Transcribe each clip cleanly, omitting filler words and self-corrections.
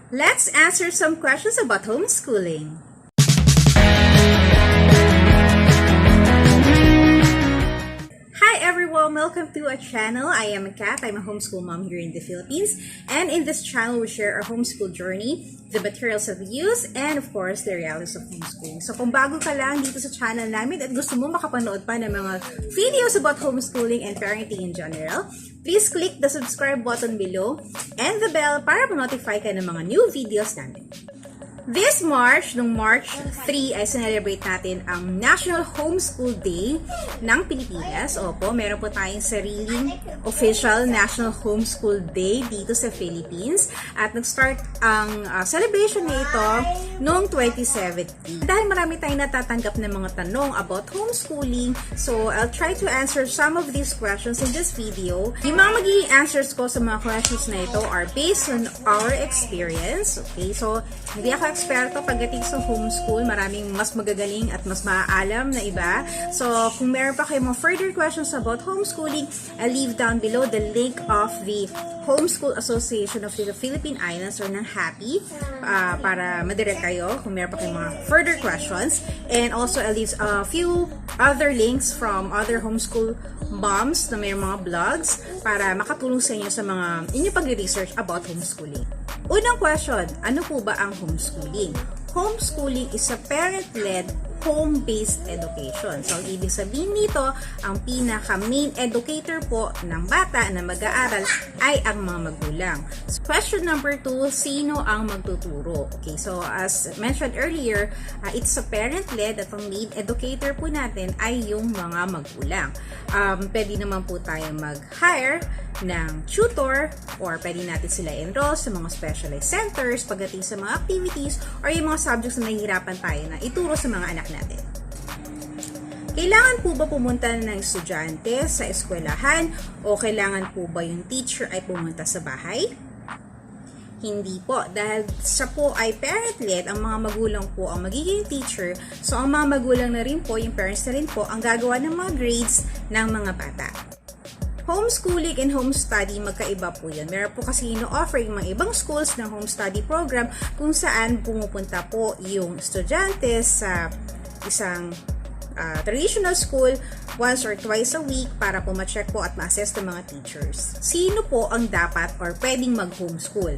Let's answer some questions about homeschooling. Hi everyone, welcome to our channel. I am Kat. I'm a homeschool mom here in the Philippines, and in this channel we share our homeschool journey, the materials that we use, and of course the realities of homeschooling. So kung bago ka lang dito sa channel namin at gusto mo makapanood pa ng mga videos about homeschooling and parenting in general, please click the subscribe button below and the bell para ma-notify ka ng mga new videos namin. This March, noong March 3, ay celebrate natin ang National Homeschool Day ng Pilipinas. Opo, meron po tayong sariling official National Homeschool Day dito sa Philippines. At nag-start ang celebration na ito noong 2017. Dahil marami tayong natatanggap ng mga tanong about homeschooling, so I'll try to answer some of these questions in this video. Yung mga magiging answers ko sa mga questions na ito are based on our experience. Okay, so hindi ako eksperto pagdating sa homeschool. Maraming mas magagaling at mas maaalam na iba. So, kung meron pa kayong mga further questions about homeschooling, I'll leave down below the link of the Homeschool Association of the Philippine Islands or ng HAPI para madirect kayo kung meron pa kayong mga further questions. And also, I'll leave a few other links from other homeschool moms na may mga blogs para makatulong sa inyo sa mga inyong pag-research about homeschooling. Unang question, ano po ba ang homeschooling? Homeschooling is a parent-led, home-based education. So, ang ibig sabihin nito, ang pinaka-main educator po ng bata na mag-aaral ay ang mga magulang. So, question number 2, sino ang magtuturo? Okay, so as mentioned earlier, it's a parent-led at ang main educator po natin ay yung mga magulang. Pwede naman po tayong mag-hire ng tutor or pwede natin sila enroll sa mga specialized centers pagdating sa mga activities or yung mga subjects na nahihirapan tayo na ituro sa mga anak natin. Kailangan po ba pumunta ng estudyante sa eskwelahan o kailangan po ba yung teacher ay pumunta sa bahay? Hindi po, dahil siya po ay parent-led, ang mga magulang po ang magiging teacher, so ang mga magulang na rin po, yung parents na rin po, ang gagawa ng mga grades ng mga bata. Homeschooling and home study, magkaiba po yun. Meron po kasi ino-offer yung mga ibang schools ng home study program kung saan pumupunta po yung estudyante sa isang traditional school once or twice a week para po ma-check po at ma-assess ng mga teachers. Sino po ang dapat or pwedeng mag-homeschool?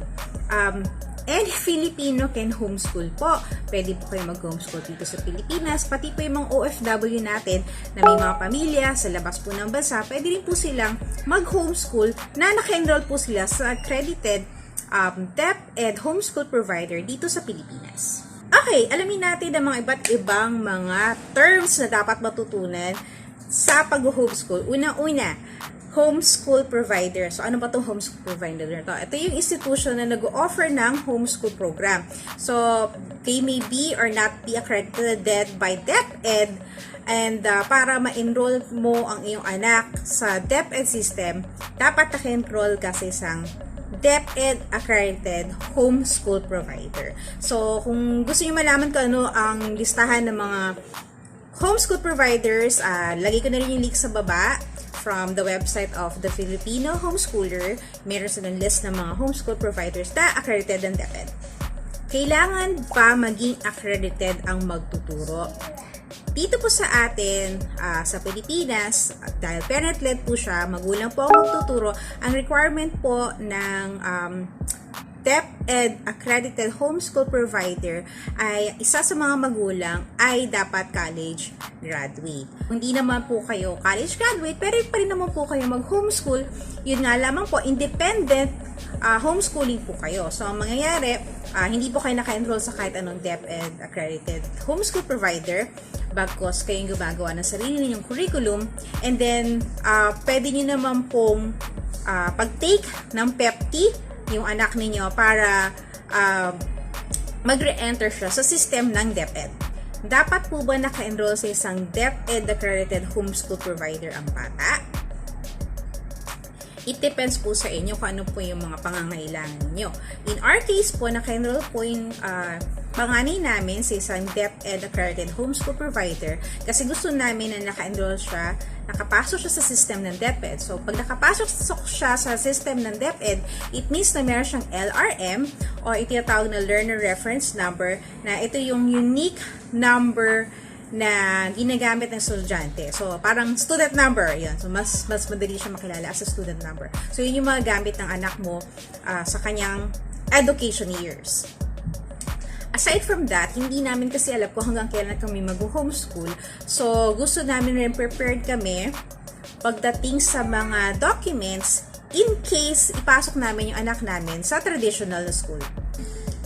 Any Filipino can homeschool po. Pwede po kayo mag-homeschool dito sa Pilipinas. Pati po yung mga OFW natin na may mga pamilya sa labas po ng bansa, pwede rin po silang mag-homeschool na naka-enroll po sila sa accredited DepEd homeschool provider dito sa Pilipinas. Okay, alamin natin ang mga iba't ibang mga terms na dapat matutunan sa pag-homeschool. Unang-una, homeschool provider. So, ano ba itong homeschool provider na ito? Ito yung institution na nag-offer ng homeschool program. So, they may be or not be accredited by DepEd, and para ma-enroll mo ang iyong anak sa DepEd system, dapat naka-enroll ka sa isang DepEd accredited homeschool provider. So, kung gusto niyo malaman kung ano ang listahan ng mga homeschool providers, lagay ko na rin yung link sa baba from the website of the Filipino Homeschooler. Meron silang list ng mga homeschool providers na accredited ng DepEd. Kailangan pa maging accredited ang magtuturo. Dito po sa atin, sa Pilipinas, dahil parent-led po siya, magulang po ang magtuturo, ang requirement po ng DepEd accredited homeschool provider ay isa sa mga magulang ay dapat college graduate. Hindi naman po kayo college graduate, pero pa rin naman po kayo mag-homeschool. Yun nga lamang po, independent homeschooling po kayo. So, ang mangyayari, hindi po kayo naka-enroll sa kahit anong DepEd accredited homeschool provider, bagkos kayong gumagawa ng sarili ninyong curriculum, and then, pwede nyo naman pong pag-take ng PEPT yung anak ninyo para mag-re-enter siya sa system ng DepEd. Dapat po ba naka-enroll sa isang DepEd accredited homeschool provider ang bata? It depends po sa inyo kung ano po yung mga pangangailangan nyo. In our case po, naka-enroll po yung panganay namin sa isang DepEd accredited homeschool provider kasi gusto namin na naka-enroll siya, nakapasok siya sa system ng DepEd. So, pag nakapasok siya sa system ng DepEd, it means na meron siyang LRM o itinatawag na Learner Reference Number na ito yung unique number na ginagamit ng estudyante. So, parang student number, yun. So, mas madali siya makilala as a student number. So, yun yung mga gamit ng anak mo sa kanyang education years. Aside from that, hindi namin kasi alam kung hanggang kailan kami mag-homeschool. So, gusto namin rin prepared kami pagdating sa mga documents in case ipasok namin yung anak namin sa traditional na school.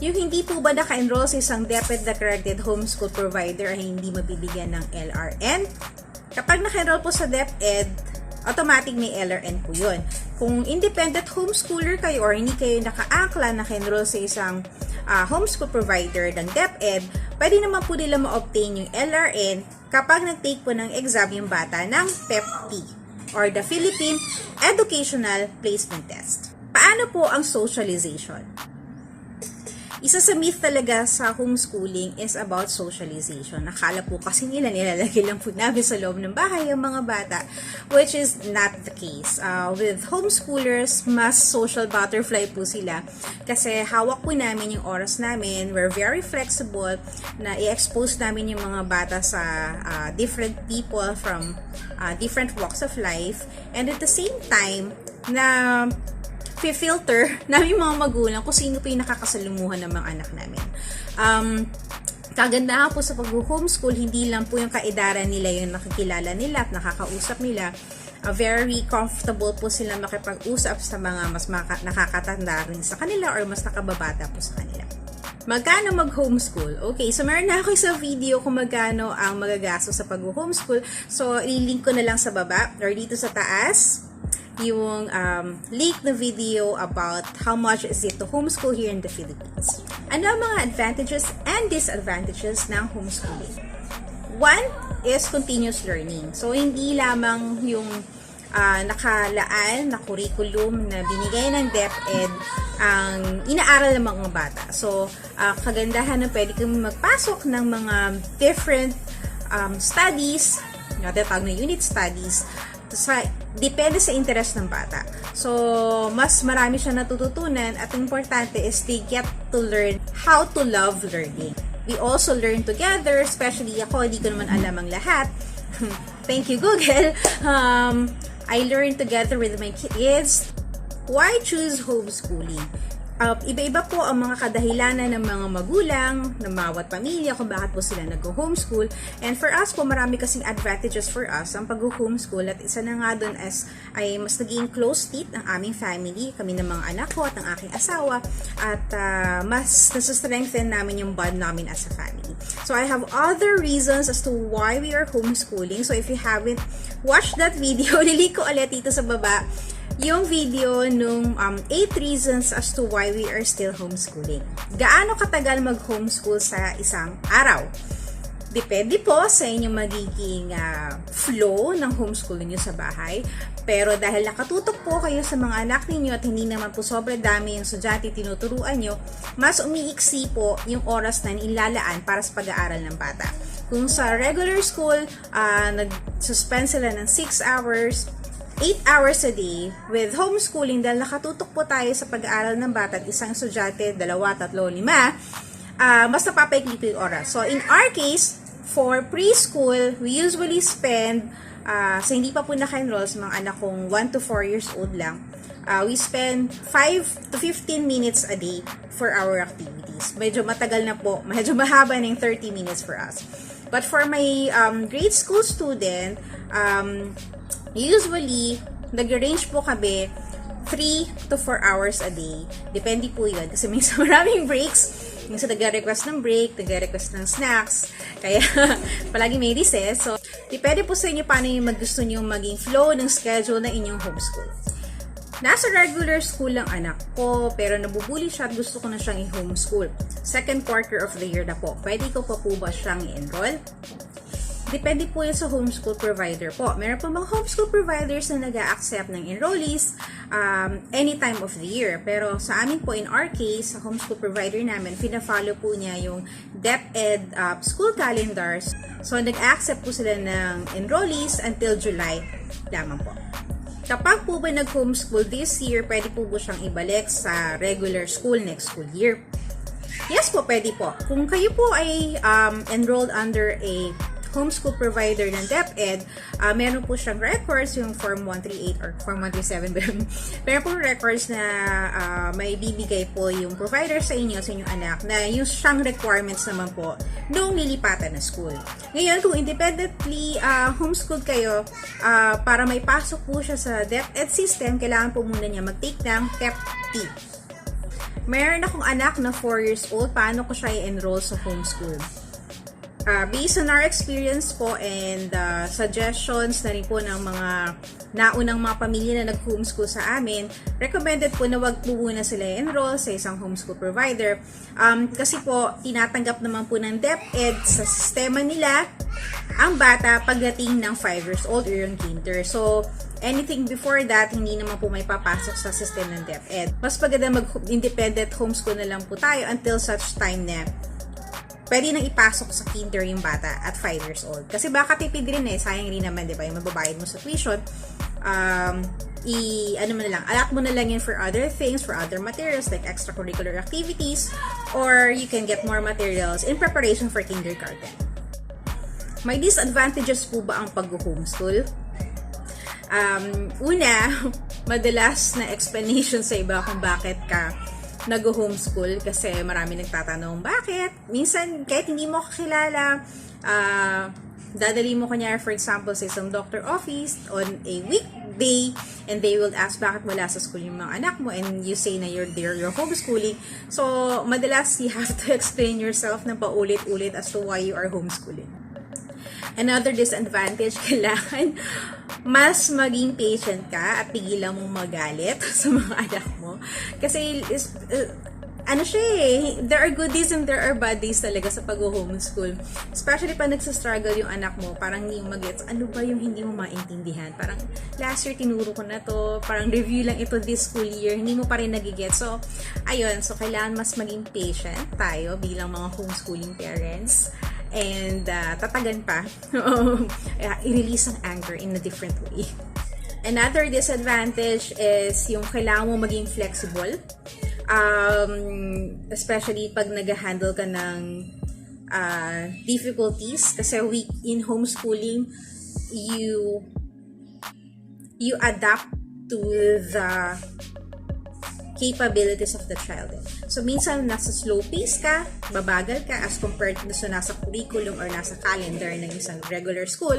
Yung hindi po ba naka-enroll sa isang DepEd accredited homeschool provider ay hindi mabibigyan ng LRN. Kapag naka-enroll po sa DepEd, automatic may LRN po yun. Kung independent homeschooler kayo or hindi kayo naka-angkla, naka-enroll sa isang homeschool provider ng DepEd, pwede naman po nila ma-obtain yung LRN kapag nag-take po ng exam yung bata ng PEPT or the Philippine Educational Placement Test. Paano po ang socialization? Isa sa myth talaga sa homeschooling is about socialization. Nakala po kasi nila nilalagay lang po namin sa loob ng bahay ang mga bata, which is not the case. With homeschoolers, mas social butterfly po sila kasi hawak po namin yung oras namin. We're very flexible na i-expose namin yung mga bata sa different people from different walks of life, and at the same time na filter namin mga magulang kung sino po yung nakakasalumuhan ng mga anak namin. Kagandahan po sa pag-homeschool, hindi lang po yung kaedaran nila yung nakikilala nila at nakakausap nila. Very comfortable po sila makipag-usap sa mga mas nakakatanda rin sa kanila or mas nakababata po sa kanila. Magkano mag-homeschool? Okay, so meron na ako sa video kung magkano ang magagastos sa pag-homeschool. So, i-link ko na lang sa baba or dito sa taas yung link na video about how much is it to homeschool here in the Philippines. Ano ang mga advantages and disadvantages ng homeschooling? One is continuous learning. So, hindi lamang yung nakalaan na curriculum na binigay ng DepEd ang inaaral ng mga bata. So, kagandahan na pwede kami magpasok ng mga different studies, natatawag na unit studies, depende sa interest ng bata. So, mas marami siya natututunan at importante is they get to learn how to love learning. We also learn together, especially ako, hindi ko naman alam ang lahat. Thank you, Google. I learn together with my kids. Why choose homeschooling? Iba-iba po ang mga kadahilanan ng mga magulang, ng bawat pamilya kung bakit po sila nag-homeschool. And for us po, marami kasing advantages for us ang pag-homeschool. At isa na nga doon ay mas naging close-knit ang aming family, kami ng mga anak ko at ang aking asawa. At mas nasa-strengthen namin yung bond namin as a family. So I have other reasons as to why we are homeschooling. So if you haven't watched that video, lilink ko ulit dito sa baba yung video nung 8 reasons as to why we are still homeschooling. Gaano katagal mag-homeschool sa isang araw? Depende po sa inyong magiging flow ng homeschooling nyo sa bahay. Pero dahil nakatutok po kayo sa mga anak ninyo at hindi naman po sobrang dami yung estudyante tinuturuan nyo, mas umiiksi po yung oras na nilalaan para sa pag-aaral ng bata. Kung sa regular school, nag-suspend sila ng 6 hours, 8 hours a day, with homeschooling, dahil nakatutok po tayo sa pag-aaral ng bata at isang estudyante, 2, 3, 5, mas napapaikli po yung oras. So, in our case, for preschool, we usually spend, sa hindi pa po naka-enroll sa mga anak kong 1 to 4 years old lang, we spend 5 to 15 minutes a day for our activities. Medyo matagal na po, medyo mahaba ng 30 minutes for us. But for my grade school student, usually, nag-range po kami 3 to 4 hours a day. Depende po yun. Kasi minsan maraming breaks. Minsan nag-request ng break, nag-request ng snacks. Kaya, palagi may recess. So, depende po sa inyo paano yung gusto nyo maging flow ng schedule ng inyong homeschool. Nasa regular school lang anak ko, pero nabubuli siya at gusto ko na siyang i-homeschool. Second quarter of the year na po. Pwede ko pa po ba siyang i-enroll? Depende po yan sa homeschool provider po. Meron po mga homeschool providers na nag-a-accept ng enrollees any time of the year. Pero sa amin po, in our case, sa homeschool provider namin, pina-follow po niya yung DepEd school calendars. So, nag-accept po sila ng enrollees until July lamang po. Kapag po ba nag-homeschool this year, pwede po siyang ibalik sa regular school next school year? Yes po, pwede po. Kung kayo po ay enrolled under a homeschool provider ng DepEd, meron po siyang records, yung Form 138 or Form 137. Meron po records na may bibigay po yung provider sa inyo, sa inyong anak, na yung siyang requirements naman po noong lilipatan na school. Ngayon, kung independently homeschool kayo, para may pasok po siya sa DepEd system, kailangan po muna niya mag-take ng PEP-T. Meron akong anak na 4 years old, paano ko siya i-enroll sa homeschool? Based on our experience po and suggestions na rin po ng mga naunang mga pamilya na nag-homeschool sa amin, recommended po na wag po muna sila enroll sa isang homeschool provider. Kasi po, tinatanggap naman po ng DepEd sa sistema nila ang bata pagdating ng 5 years old or yung kinder. So, anything before that, hindi naman po may papasok sa system ng DepEd. Mas maganda mag-independent homeschool na lang po tayo until such time na pwede nang ipasok sa kinder yung bata at 5 years old. Kasi baka tipid rin sayang rin naman, di ba, yung mababayad mo sa tuition, allot mo na lang yun for other things, for other materials like extracurricular activities, or you can get more materials in preparation for kindergarten. May disadvantages po ba ang pag-homeschool? Una, madalas na explanation sa iba kung bakit ka nag-homeschool kasi marami nagtatanong bakit. Minsan, kahit hindi mo kakilala, dadali mo kanya, for example, sa isang doctor office on a weekday and they will ask bakit wala sa school yung mga anak mo and you say na you're homeschooling. So, madalas you have to explain yourself na paulit-ulit as to why you are homeschooling. Another disadvantage, kailangan mas maging patient ka at pigilan mong magalit sa mga anak mo. Kasi, there are good days and there are bad days talaga sa pag-homeschool. Especially pag nagsastruggle yung anak mo, parang hindi mo mag-gets, ano ba yung hindi mo maintindihan? Parang, last year tinuro ko na to, parang review lang ito this school year, hindi mo pa rin nagigets. So, ayun, so kailangan mas maging patient tayo bilang mga homeschooling parents. And tatagan pa, i-release ang anger in a different way. Another disadvantage is yung kailangan mo maging flexible. Especially pag nag-handle ka ng difficulties. Kasi in homeschooling, you adapt to the capabilities of the child. So, minsan nasa slow pace ka, babagal ka as compared to nasa curriculum or nasa calendar ng isang regular school,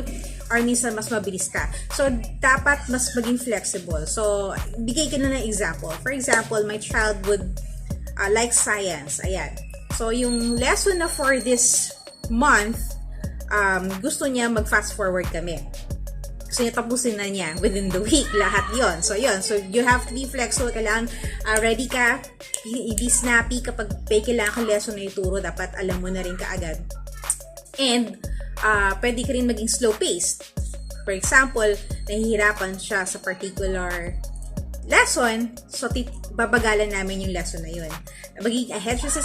or minsan mas mabilis ka. So, dapat mas maging flexible. So, bigay ka na ng example. For example, my child would like science. Ayan. So, yung lesson na for this month, gusto niya mag-fast forward kami. So, tapusin na niya within the week, lahat yon. So, yun. So, you have to be flexible. Kailangan ready ka, i-be snappy kapag may kailangan kang lesson na ituro, dapat alam mo na rin kaagad. And, pwede ka rin maging slow-paced. For example, nahihirapan siya sa particular lesson, so babagalan namin yung lesson na yun. Magiging ahead siya sa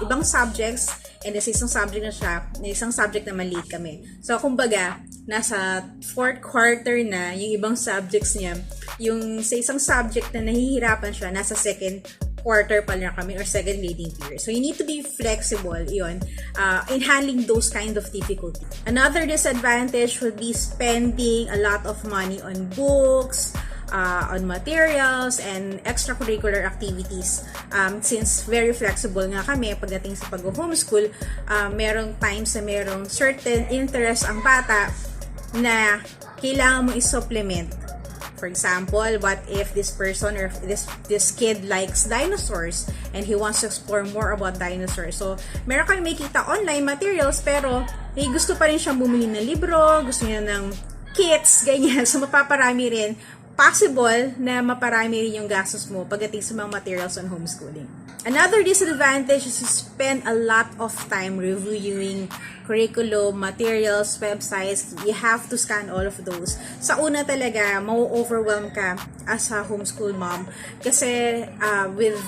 ibang subjects, and sa isang subject na siya, isang subject naman late kami. So, kumbaga, nasa 4th quarter na yung ibang subjects niya, yung sa isang subject na nahihirapan siya, nasa 2nd quarter pa lang kami or 2nd grading period. So, you need to be flexible in handling those kind of difficulties. Another disadvantage would be spending a lot of money on books, on materials and extracurricular activities. Since very flexible nga kami pagdating sa pag-homeschool, merong times na merong certain interest ang bata na kailangan mo i-supplement. For example, what if this person or this kid likes dinosaurs and he wants to explore more about dinosaurs? So, meron kami makita online materials pero gusto pa rin siyang bumili ng libro, gusto niya ng kits, ganyan. So, mapaparami rin. Possible na maparami rin yung gastos mo pagdating sa mga materials on homeschooling. Another disadvantage is you spend a lot of time reviewing curriculum, materials, websites. You have to scan all of those. Sa una talaga, mau-overwhelm ka as a homeschool mom kasi with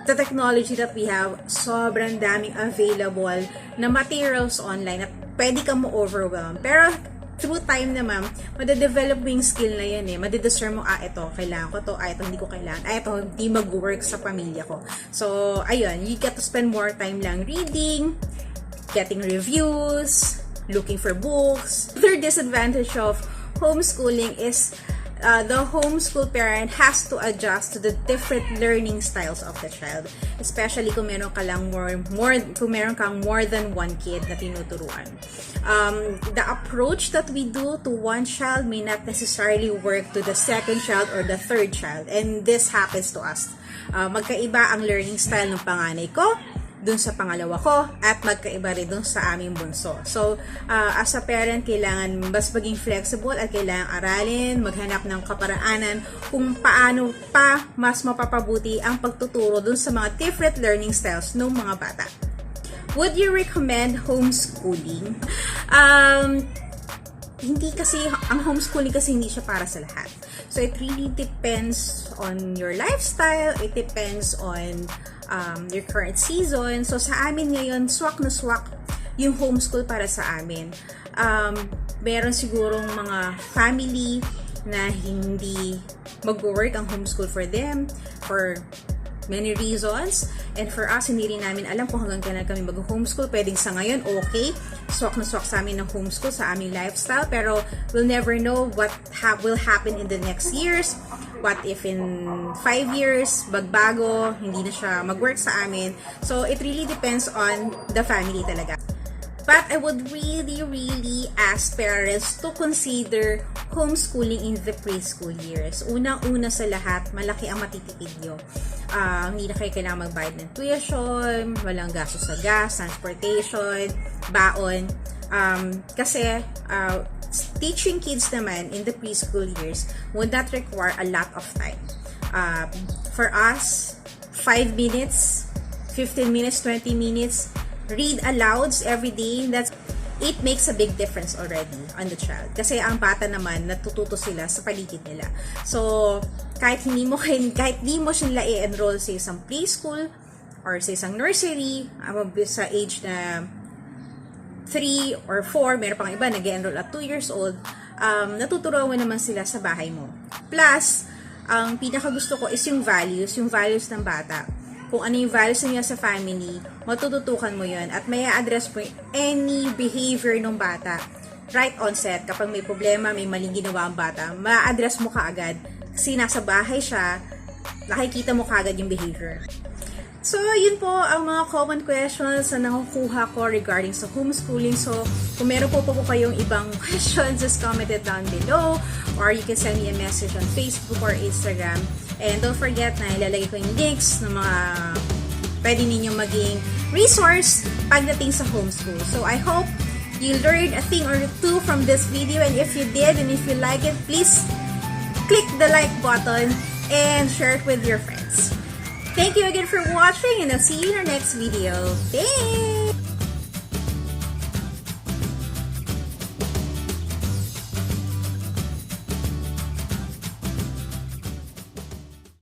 the technology that we have, sobrang daming available na materials online at pwede ka mo-overwhelm. Pero through time naman, madadevelop mo yung skill na yan eh. Madidiscern mo, ito, kailangan ko to, ito, hindi ko kailangan, ito, hindi mag-work sa pamilya ko. So, ayun, you get to spend more time lang reading, getting reviews, looking for books. Third disadvantage of homeschooling is the homeschool parent has to adjust to the different learning styles of the child, especially kung meron ka lang kung meron kang more than one kid na tinuturuan. The approach that we do to one child may not necessarily work to the second child or the third child, and this happens to us. Magkaiba ang learning style ng panganay ko dun sa pangalawa ko, at magkaiba rin dun sa aming bunso. So, as a parent, kailangan mas maging flexible at kailangan aralin, maghanap ng kaparaanan kung paano pa mas mapapabuti ang pagtuturo dun sa mga different learning styles ng mga bata. Would you recommend homeschooling? Hindi kasi, ang homeschooling kasi hindi siya para sa lahat. So, it really depends on your lifestyle, it depends on your current season. So, sa amin ngayon, swak na swak yung homeschool para sa amin. Meron sigurong mga family na hindi mag-work ang homeschool for them for many reasons. And for us, hindi rin namin alam kung hanggang kailan kami mag-homeschool. Pwedeng sa ngayon, okay. Swak na swak sa amin ng homeschool sa aming lifestyle. Pero we'll never know what will happen in the next years. What if in 5 years, bagbago, hindi na siya mag-work sa amin. So, it really depends on the family talaga. But I would really ask parents to consider homeschooling in the preschool years. Unang-una sa lahat, malaki ang matitipid nyo. Hindi na kayo kailangan magbayad ng tuition, walang gastos sa gas, transportation, baon. Kasi teaching kids naman in the preschool years would not require a lot of time. For us, 5 minutes, 15 minutes, 20 minutes, read alouds every day, it makes a big difference already on the child. Kasi ang bata naman, natututo sila sa paligid nila. So, kahit di mo sila i-enroll sa isang preschool or sa isang nursery, sa age na 3 or 4, meron pang iba nag-enroll at 2 years old, natuturuan mo naman sila sa bahay mo. Plus, ang pinakagusto ko is yung values ng bata. Kung ano yung values niya sa family, matututukan mo yun at may address mo any behavior ng bata. Right onset, kapag may problema, may maling ginawa ang bata, ma-address mo kaagad. Kasi nasa bahay siya, nakikita mo kaagad yung behavior. So, yun po ang mga common questions na nakukuha ko regarding sa homeschooling. So, kung meron po kayong ibang questions, just comment it down below or you can send me a message on Facebook or Instagram. And don't forget na ilalagay ko yung links ng mga pwede ninyong maging resource pagdating sa homeschool. So, I hope you learned a thing or two from this video. And if you did, and if you like it, please click the like button and share it with your friends. Thank you again for watching, and I'll see you in our next video. Thanks!